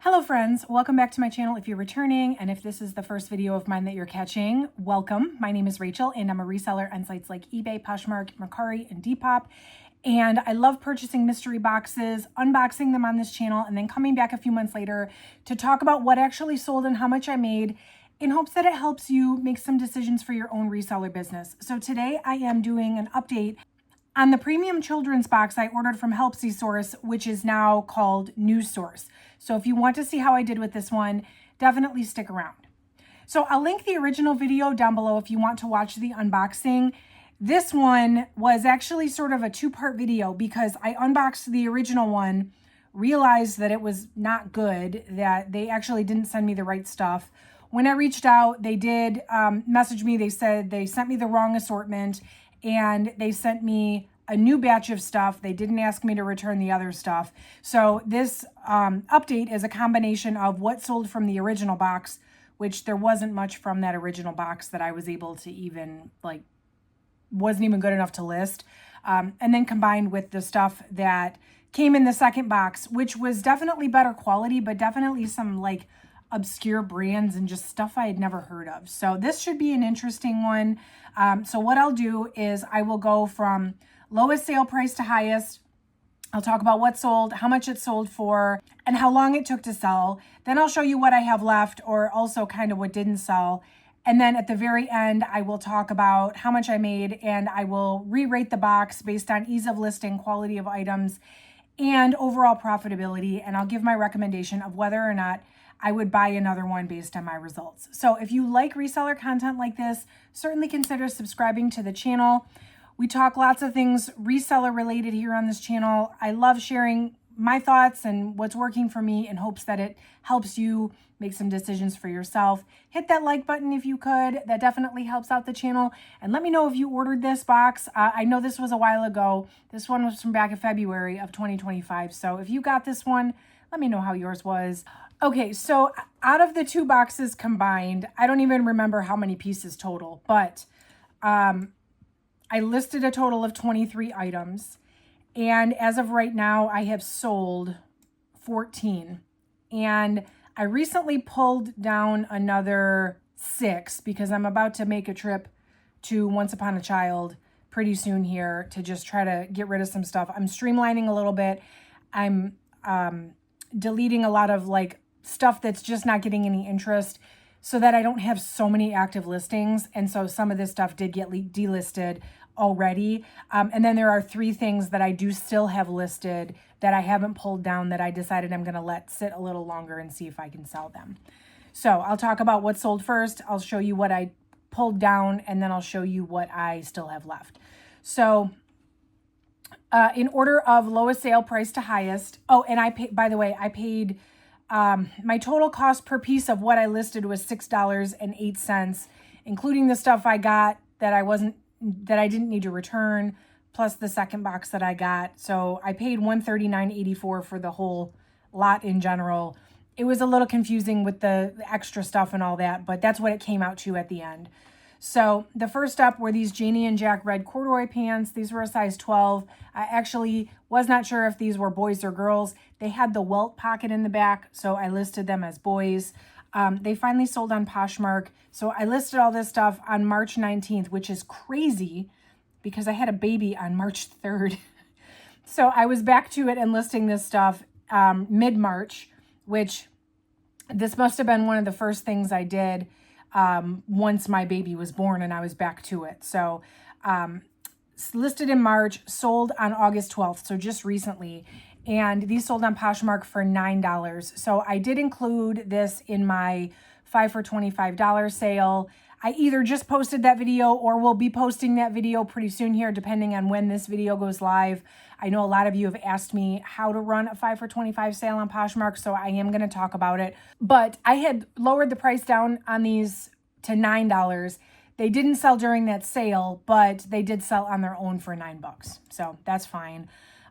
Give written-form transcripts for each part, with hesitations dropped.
Hello friends, welcome back to my channel if you're returning, and if this is the first video of mine that you're catching, welcome. My name is Rachel and I'm a reseller on sites like eBay, Poshmark, Mercari, and Depop. And I love purchasing mystery boxes, unboxing them on this channel, and then coming back a few months later to talk about what actually sold and how much I made in hopes that it helps you make some decisions for your own reseller business. So today I am doing an update on the premium children's box I ordered from Helpsy, which is now called NuSource. So if you want to see how I did with this one, definitely stick around. So I'll link the original video down below if you want to watch the unboxing. This one was actually sort of a two-part video because I unboxed the original one, realized that it was not good, that they actually didn't send me the right stuff. When I reached out, they did message me. They said they sent me the wrong assortment and they sent me a new batch of stuff. They didn't ask me to return the other stuff. So this update is a combination of what sold from the original box, which there wasn't much from that original box that I was able to even, wasn't even good enough to list. And then combined with the stuff that came in the second box, which was definitely better quality, but definitely some obscure brands and just stuff I had never heard of. So this should be an interesting one. So what I'll do is I will go from lowest sale price to highest. I'll talk about what sold, how much it sold for, and how long it took to sell. Then I'll show you what I have left, or also kind of what didn't sell. And then at the very end, I will talk about how much I made, and I will re-rate the box based on ease of listing, quality of items, and overall profitability. And I'll give my recommendation of whether or not I would buy another one based on my results. So if you like reseller content like this, certainly consider subscribing to the channel. We talk lots of things reseller related here on this channel. I love sharing my thoughts and what's working for me in hopes that it helps you make some decisions for yourself. Hit that like button if you could. That definitely helps out the channel. And let me know if you ordered this box. I know this was a while ago. This one was from back in February of 2025. So if you got this one, let me know how yours was. Okay, so out of the two boxes combined, I don't even remember how many pieces total, but I listed a total of 23 items. And as of right now, I have sold 14. And I recently pulled down another 6 because I'm about to make a trip to Once Upon a Child pretty soon here to just try to get rid of some stuff. I'm streamlining a little bit. I'm deleting a lot of stuff that's just not getting any interest so that I don't have so many active listings. And so some of this stuff did get delisted already. And then there are 3 things that I do still have listed that I haven't pulled down that I decided I'm going to let sit a little longer and see if I can sell them. So I'll talk about what sold first. I'll show you what I pulled down, and then I'll show you what I still have left. So in order of lowest sale price to highest. Oh, and I paid, by the way, I paid my total cost per piece of what I listed was $6.08, including the stuff I got that I didn't need to return, plus the second box that I got. So I paid $139.84 for the whole lot in general. It was a little confusing with the extra stuff and all that, but that's what it came out to at the end. So the first up were these Janie and Jack red corduroy pants. These were a size 12. I actually was not sure if these were boys or girls. They had the welt pocket in the back, so I listed them as boys. They finally sold on Poshmark. So I listed all this stuff on March 19th, which is crazy because I had a baby on March 3rd. So I was back to it and listing this stuff mid-March, which this must have been one of the first things I did once my baby was born and I was back to it. So listed in March, sold on August 12th, so just recently. And these sold on Poshmark for $9. So I did include this in my 5 for $25 sale. I either just posted that video or will be posting that video pretty soon here, depending on when this video goes live. I know a lot of you have asked me how to run a 5 for $25 sale on Poshmark, so I am going to talk about it. But I had lowered the price down on these to $9. They didn't sell during that sale, but they did sell on their own for $9. So that's fine.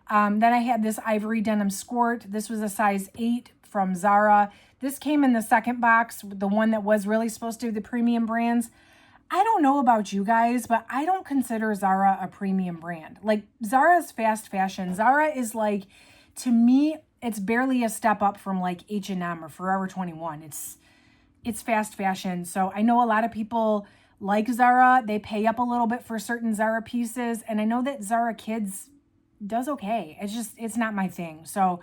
Then I had this ivory denim skirt. This was a size 8 from Zara. This came in the second box, the one that was really supposed to be the premium brands. I don't know about you guys, but I don't consider Zara a premium brand. Zara's fast fashion. Zara is to me, it's barely a step up from like H&M or Forever 21. It's fast fashion. So I know a lot of people like Zara. They pay up a little bit for certain Zara pieces. And I know that Zara Kids does okay. It's not my thing. So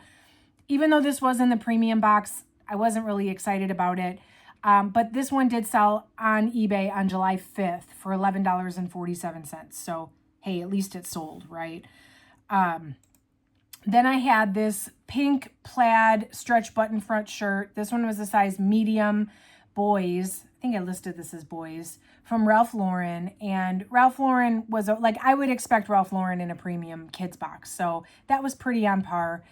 even though this was in the premium box, I wasn't really excited about it. But this one did sell on eBay on July 5th for $11.47. So, hey, at least it sold, right? Then I had this pink plaid stretch button front shirt. This one was a size medium boys. I think I listed this as boys from Ralph Lauren. And Ralph Lauren was like, I would expect Ralph Lauren in a premium kids box. So that was pretty on par.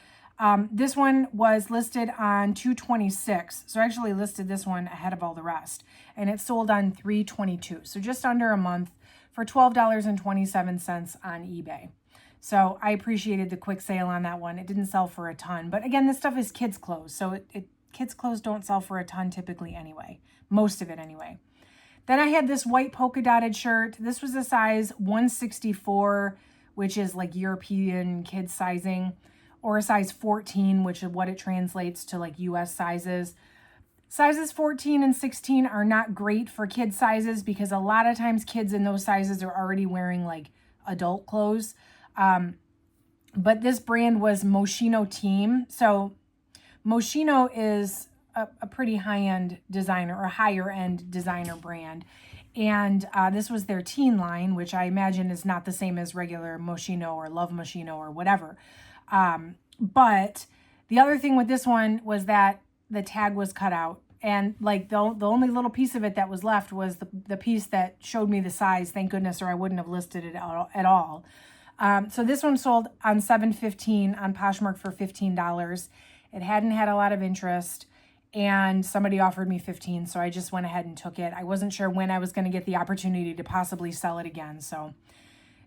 This one was listed on 2/26. So I actually listed this one ahead of all the rest. And it sold on 3/22. So just under a month for $12.27 on eBay. So I appreciated the quick sale on that one. It didn't sell for a ton. But again, this stuff is kids' clothes. So kids' clothes don't sell for a ton typically anyway. Most of it anyway. Then I had this white polka dotted shirt. This was a size 164, which is like European kids sizing, or a size 14, which is what it translates to like US sizes. Sizes 14 and 16 are not great for kid sizes because a lot of times kids in those sizes are already wearing like adult clothes. But this brand was Moschino Team. So Moschino is a pretty high-end designer, or a higher-end designer brand. And this was their teen line, which I imagine is not the same as regular Moschino or Love Moschino or whatever. But the other thing with this one was that the tag was cut out. And like the only little piece of it that was left was the piece that showed me the size, thank goodness, or I wouldn't have listed it at all. So this one sold on 7/15 on Poshmark for $15. It hadn't had a lot of interest, and somebody offered me $15, so I just went ahead and took it. I wasn't sure when I was going to get the opportunity to possibly sell it again, so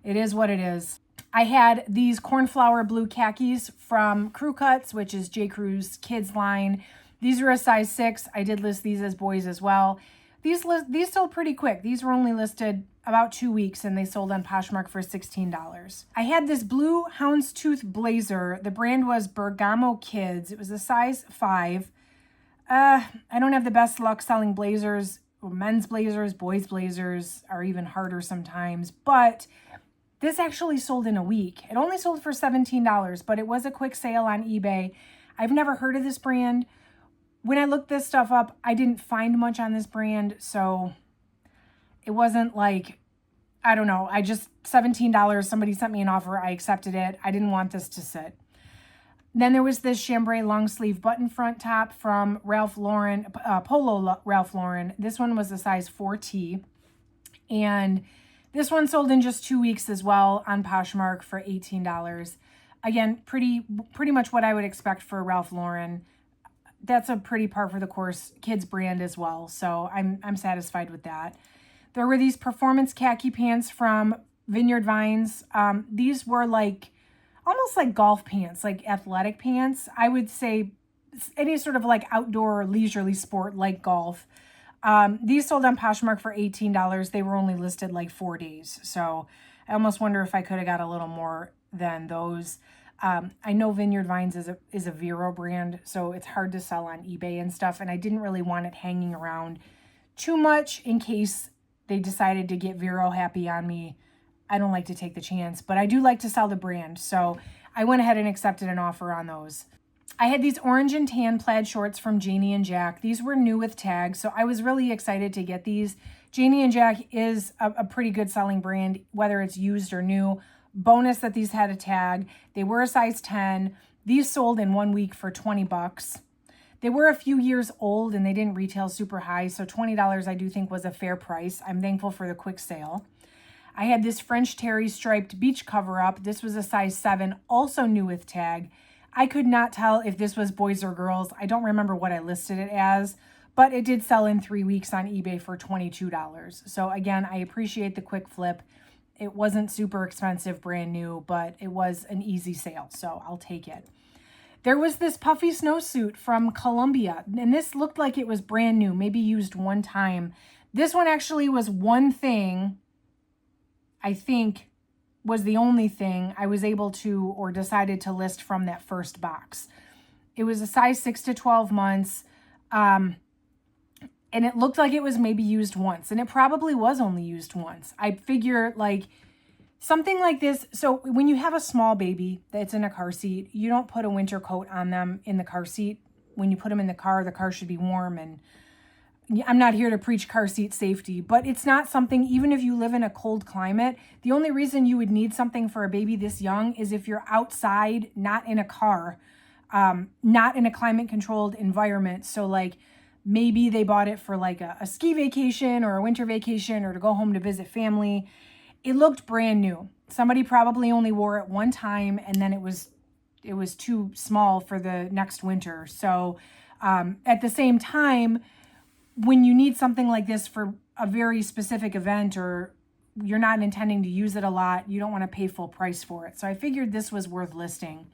it is what it is. I had these cornflower blue khakis from Crew Cuts, which is J. Crew's kids line. These are a size 6. I did list these as boys as well. These sold pretty quick. These were only listed about 2 weeks, and they sold on Poshmark for $16. I had this blue houndstooth blazer. The brand was Bergamo Kids. It was a size 5. I don't have the best luck selling blazers. Men's blazers, boys' blazers are even harder sometimes. But this actually sold in a week. It only sold for $17, but it was a quick sale on eBay. I've never heard of this brand. When I looked this stuff up, I didn't find much on this brand, so it wasn't like, I don't know, $17, somebody sent me an offer, I accepted it. I didn't want this to sit. Then there was this chambray long sleeve button front top from Ralph Lauren, Polo Ralph Lauren. This one was a size 4T, and this one sold in just 2 weeks as well on Poshmark for $18. Again, pretty much what I would expect for Ralph Lauren. That's a pretty par for the course kids brand as well, so I'm satisfied with that. There were these performance khaki pants from Vineyard Vines. These were like almost like golf pants, like athletic pants. I would say any sort of like outdoor leisurely sport like golf. These sold on Poshmark for $18. They were only listed like 4 days, so I almost wonder if I could have got a little more than those. I know Vineyard Vines is a Vero brand, so it's hard to sell on eBay and stuff, and I didn't really want it hanging around too much in case they decided to get Vero happy on me. I don't like to take the chance, but I do like to sell the brand, so I went ahead and accepted an offer on those. I had these orange and tan plaid shorts from Janie and Jack. These were new with tags, so I was really excited to get these. Janie and Jack is a pretty good selling brand, whether it's used or new. Bonus that these had a tag. They were a size 10. These sold in 1 week for $20. They were a few years old and they didn't retail super high, so $20 I do think was a fair price. I'm thankful for the quick sale. I had this French terry striped beach cover up. This was a size 7, also new with tag. I could not tell if this was boys or girls. I don't remember what I listed it as, but it did sell in 3 weeks on eBay for $22. So again, I appreciate the quick flip. It wasn't super expensive, brand new, but it was an easy sale, so I'll take it. There was this puffy snowsuit from Columbia, and this looked like it was brand new, maybe used one time. This one actually was one thing, I think, was the only thing I was able to or decided to list from that first box. It was a size 6 to 12 months. And it looked like it was maybe used once, and it probably was only used once. I figure like something like this. So when you have a small baby that's in a car seat, you don't put a winter coat on them in the car seat. When you put them in the car should be warm. And I'm not here to preach car seat safety, but it's not something, even if you live in a cold climate, the only reason you would need something for a baby this young is if you're outside, not in a car, not in a climate controlled environment. So like, maybe they bought it for like a ski vacation or a winter vacation or to go home to visit family. It looked brand new. Somebody probably only wore it one time, and then it was too small for the next winter. So at the same time, when you need something like this for a very specific event, or you're not intending to use it a lot, you don't want to pay full price for it. So I figured this was worth listing.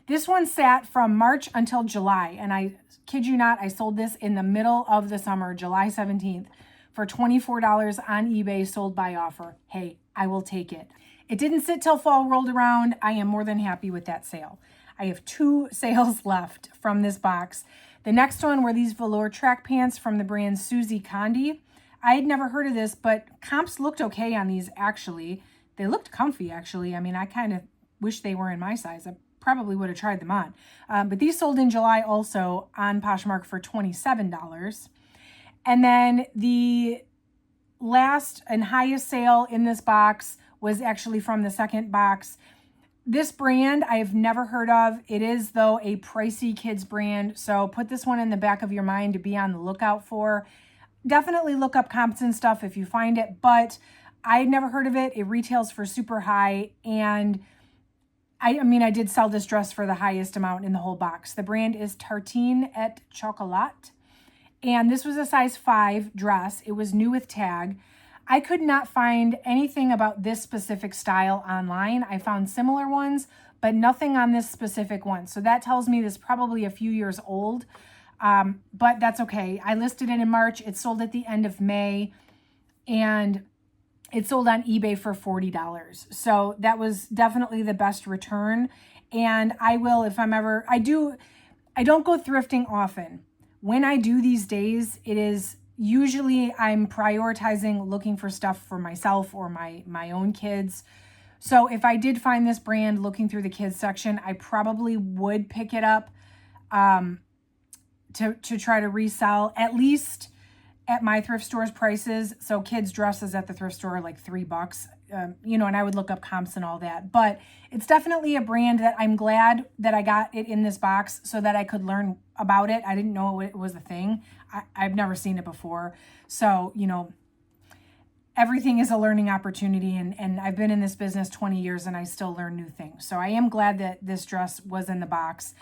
This one sat from March until July, and I kid you not, I sold this in the middle of the summer, July 17th, for $24 on eBay, sold by offer. Hey, I will take it. It didn't sit till fall rolled around. I am more than happy with that sale. I have 2 sales left from this box. The next one were these velour track pants from the brand Susie Condi. I had never heard of this, but comps looked okay on these actually. They looked comfy actually. I mean, I kind of wish they were in my size. I probably would have tried them on. But these sold in July also on Poshmark for $27. And then the last and highest sale in this box was actually from the second box. This brand I've never heard of. It is, though, a pricey kids brand. So put this one in the back of your mind to be on the lookout for. Definitely look up comps and stuff if you find it. But I had never heard of it. It retails for super high. And I mean, I did sell this dress for the highest amount in the whole box. The brand is Tartine et Chocolat. And this was a size 5 dress. It was new with tag. I could not find anything about this specific style online. I found similar ones, but nothing on this specific one. So that tells me this is probably a few years old, but that's okay. I listed it in March. It sold at the end of May, and it sold on eBay for $40. So that was definitely the best return. And I will, if I'm ever, I don't go thrifting often. When I do these days, it is usually I'm prioritizing looking for stuff for myself or my own kids. So if I did find this brand looking through the kids section, I probably would pick it up to try to resell, at least at my thrift store's prices. So kids dresses at the thrift store are like $3, and I would look up comps and all that. But it's definitely a brand that I'm glad that I got it in this box so that I could learn about it. I didn't know it was a thing. I've never seen it before. So, everything is a learning opportunity. And I've been in this business 20 years and I still learn new things. So I am glad that this dress was in the box.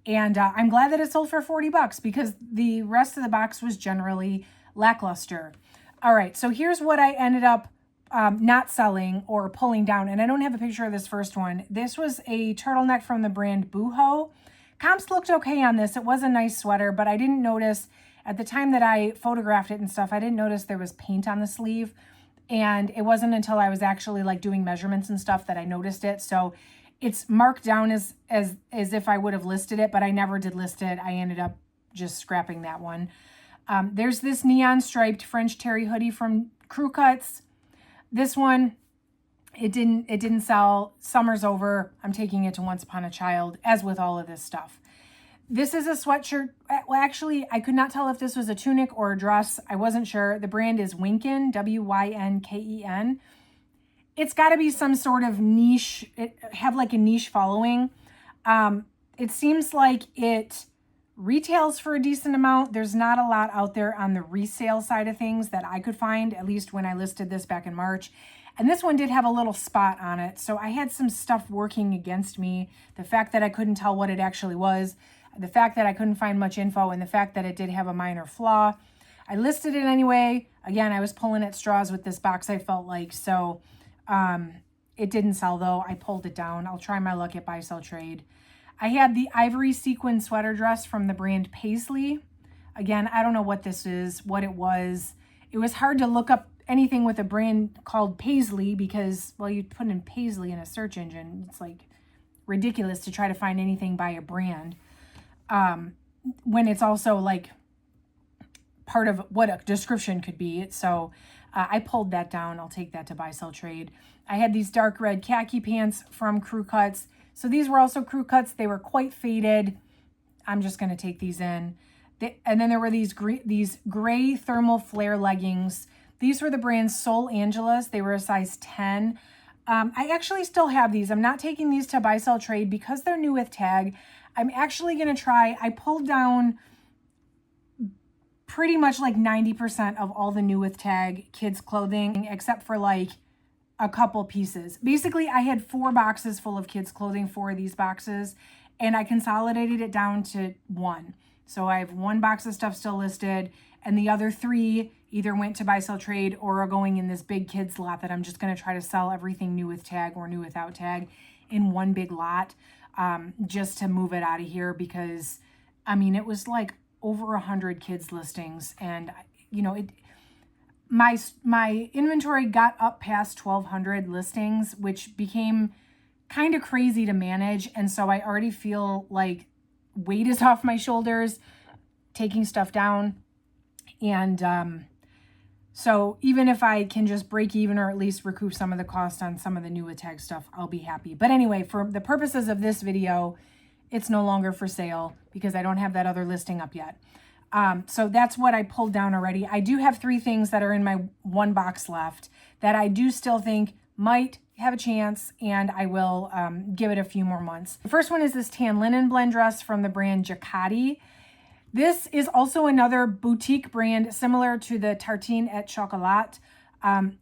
And I'm glad that it sold for $40 because the rest of the box was generally lackluster. All right, so here's what I ended up not selling or pulling down. And I don't have a picture of this first one. This was a turtleneck from the brand Boohoo. Comps looked okay on this. It was a nice sweater, but I didn't notice at the time that I photographed it and stuff, I didn't notice there was paint on the sleeve. And it wasn't until I was actually like doing measurements and stuff that I noticed it. So it's marked down as if I would have listed it, but I never did list it. I ended up just scrapping that one. There's this neon striped French terry hoodie from Crew Cuts. This one, it didn't sell. Summer's over. I'm taking it to Once Upon a Child, as with all of this stuff. This is a sweatshirt. Well, actually, I could not tell if this was a tunic or a dress. I wasn't sure. The brand is Winken, Wynken. It's got to be some sort of niche, have like a niche following. It seems like it retails for a decent amount. There's not a lot out there on the resale side of things that I could find, at least when I listed this back in March. And this one did have a little spot on it. So I had some stuff working against me. The fact that I couldn't tell what it actually was, the fact that I couldn't find much info, and the fact that it did have a minor flaw. I listed it anyway. Again, I was pulling at straws with this box, I felt like. So it didn't sell though. I pulled it down. I'll try my luck at buy, sell, trade. I had the ivory sequin sweater dress from the brand Paisley. Again, I don't know what this is, what it was. It was hard to look up anything with a brand called Paisley because, well, you put in Paisley in a search engine. It's like ridiculous to try to find anything by a brand. when it's also like part of what a description could be. So I pulled that down. I'll take that to buy, sell, trade. I had these dark red khaki pants from Crew Cuts. So these were also Crew Cuts. They were quite faded. I'm just going to take these in. And then there were these gray thermal flare leggings. These were the brand Sol Angeles. They were a size 10. I actually still have these. I'm not taking these to buy, sell, trade because they're new with tag. I'm actually going to try. I pulled down pretty much like 90% of all the new with tag kids clothing, except for like a couple pieces. Basically, I had 4 boxes full of kids clothing, 4 of these boxes, and I consolidated it down to 1. So I have 1 box of stuff still listed, and the other 3 either went to buy, sell, trade, or are going in this big kids lot that I'm just going to try to sell everything new with tag or new without tag in one big lot, just to move it out of here, because I mean, it was like over 100 kids listings, and you know, my inventory got up past 1,200 listings, which became kind of crazy to manage. And so I already feel like weight is off my shoulders, taking stuff down. And so even if I can just break even or at least recoup some of the cost on some of the new tag stuff, I'll be happy. But anyway, for the purposes of this video, it's no longer for sale because I don't have that other listing up yet. So that's what I pulled down already. I do have 3 things that are in my 1 box left that I do still think might have a chance, and I will give it a few more months. The first one is this tan linen blend dress from the brand Jacquati. This is also another boutique brand similar to the Tartine et Chocolat.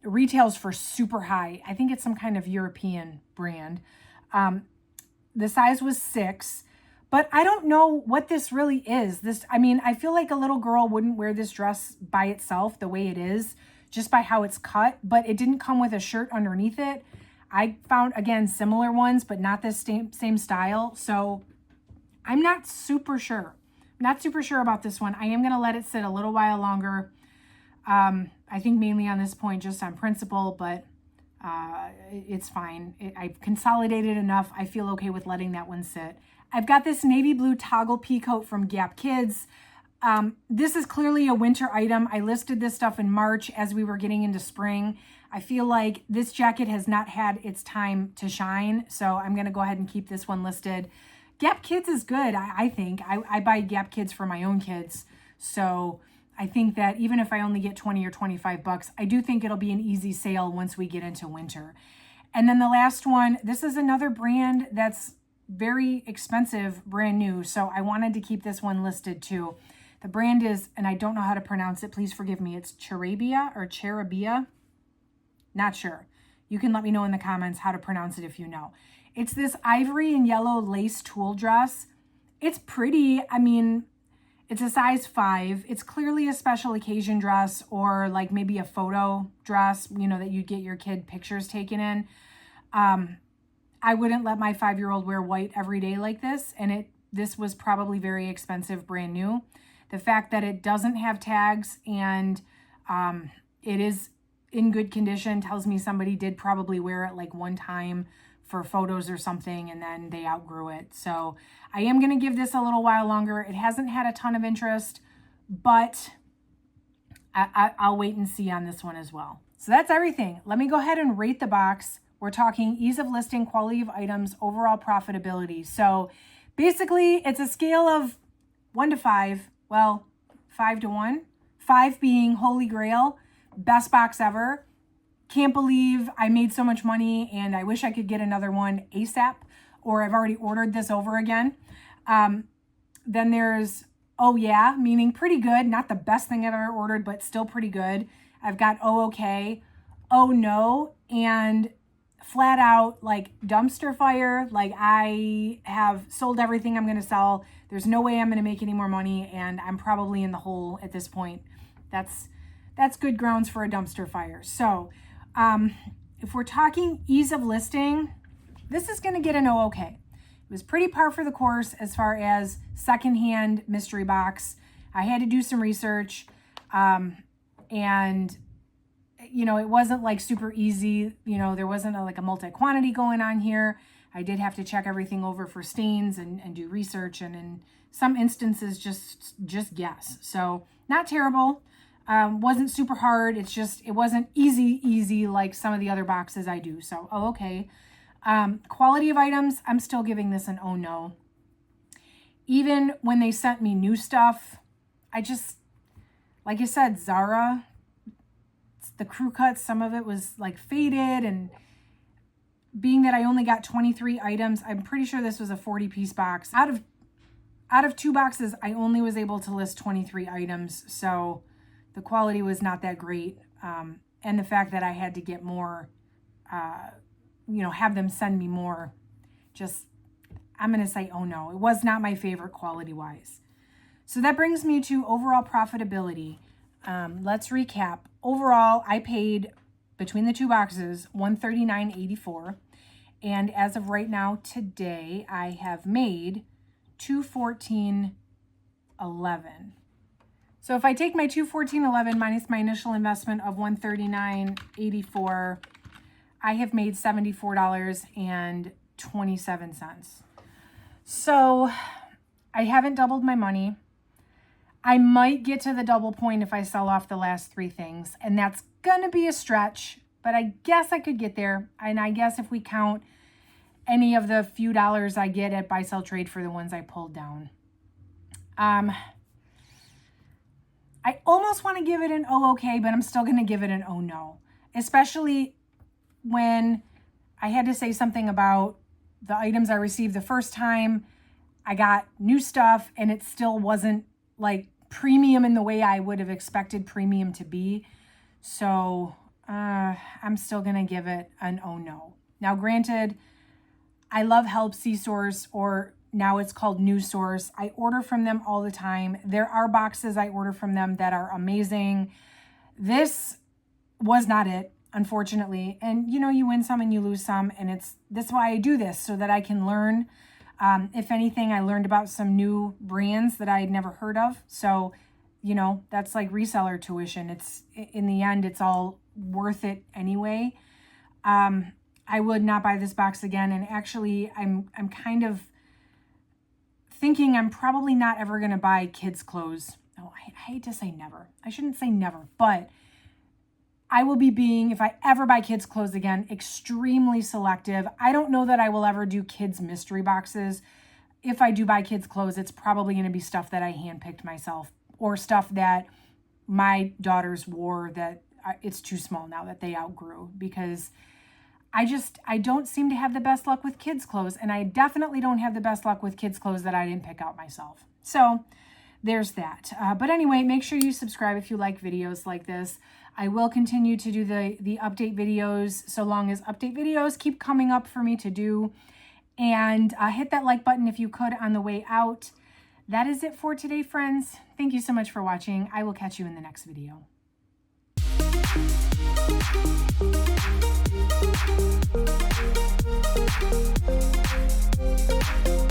Retails for super high. I think it's some kind of European brand. The size was 6. But I don't know what this really is. I mean, I feel like a little girl wouldn't wear this dress by itself the way it is, just by how it's cut, but it didn't come with a shirt underneath it. I found, again, similar ones, but not this same style. So I'm not super sure. Not super sure about this one. I am going to let it sit a little while longer. I think mainly on this point, just on principle, but it's fine. I've consolidated enough. I feel okay with letting that one sit. I've got this navy blue toggle pea coat from Gap Kids. This is clearly a winter item. I listed this stuff in March as we were getting into spring. I feel like this jacket has not had its time to shine, so I'm going to go ahead and keep this one listed. Gap Kids is good, I think. I buy Gap Kids for my own kids, so I think that even if I only get 20 or 25 bucks, I do think it'll be an easy sale once we get into winter. And then the last one, this is another brand that's very expensive, brand new, so I wanted to keep this one listed too. The brand is, and I don't know how to pronounce it, please forgive me, it's Cherabia. Not sure. You can let me know in the comments how to pronounce it if you know. It's this ivory and yellow lace tulle dress. It's pretty. I mean, it's a size 5. It's clearly a special occasion dress, or like maybe a photo dress, you know, that you get your kid pictures taken in. I wouldn't let my 5-year-old wear white every day like this, and this was probably very expensive, brand new. The fact that it doesn't have tags and it is in good condition tells me somebody did probably wear it like one time for photos or something, and then they outgrew it. So I am going to give this a little while longer. It hasn't had a ton of interest, but I'll wait and see on this one as well. So that's everything. Let me go ahead and rate the box. We're talking ease of listing, quality of items, overall profitability. So basically it's a scale of 1 to 5. Well, 5 to 1. 5 being holy grail, best box ever. Can't believe I made so much money and I wish I could get another one ASAP, or I've already ordered this over again. Then there's, oh yeah, meaning pretty good. Not the best thing I've ever ordered, but still pretty good. I've got oh okay, oh no, and flat out like dumpster fire. Like I have sold everything I'm going to sell. There's no way I'm going to make any more money, and I'm probably in the hole at this point. That's good grounds for a dumpster fire. So if we're talking ease of listing, this is going to get an oh okay. It was pretty par for the course as far as secondhand mystery box. I had to do some research, and you know, it wasn't like super easy. You know, there wasn't like a multi-quantity going on here. I did have to check everything over for stains and do research, and in some instances just guess. So not terrible. Wasn't super hard. It's just, it wasn't easy like some of the other boxes I do. So, okay. Quality of items, I'm still giving this an oh no. Even when they sent me new stuff, I just, like I said, Zara, the crew cuts, some of it was like faded, and being that I only got 23 items, I'm pretty sure this was a 40-piece box. Out of 2 boxes, I only was able to list 23 items, so the quality was not that great. And the fact that I had to get more, have them send me more, just, I'm going to say, oh no, it was not my favorite quality-wise. So that brings me to overall profitability. Let's recap. Overall, I paid, between the 2 boxes, $139.84. And as of right now, today, I have made $214.11. So if I take my $214.11 minus my initial investment of $139.84, I have made $74.27. So I haven't doubled my money. I might get to the double point if I sell off the last 3 things, and that's gonna be a stretch, but I guess I could get there. And I guess if we count any of the few dollars I get at buy, sell, trade for the ones I pulled down. I almost want to give it an oh okay, but I'm still going to give it an oh no, especially when I had to say something about the items I received the first time. I got new stuff and it still wasn't like premium in the way I would have expected premium to be. So I'm still going to give it an oh no. Now, granted, I love Helpsy source, or now it's called NuSource. I order from them all the time. There are boxes I order from them that are amazing. This was not it, unfortunately. And you win some and you lose some, and that's why I do this, so that I can learn. If anything, I learned about some new brands that I had never heard of. So, that's like reseller tuition. It's, in the end, it's all worth it anyway. I would not buy this box again. And actually, I'm kind of thinking I'm probably not ever going to buy kids' clothes. Oh, I hate to say never. I shouldn't say never, but I will be being, if I ever buy kids' clothes again, extremely selective. I don't know that I will ever do kids' mystery boxes. If I do buy kids' clothes, it's probably going to be stuff that I handpicked myself, or stuff that my daughters wore that it's too small now that they outgrew, because I don't seem to have the best luck with kids' clothes, and I definitely don't have the best luck with kids' clothes that I didn't pick out myself. So there's that. But anyway, make sure you subscribe if you like videos like this. I will continue to do the update videos so long as update videos keep coming up for me to do. And hit that like button if you could on the way out. That is it for today, friends. Thank you so much for watching. I will catch you in the next video. Thank you.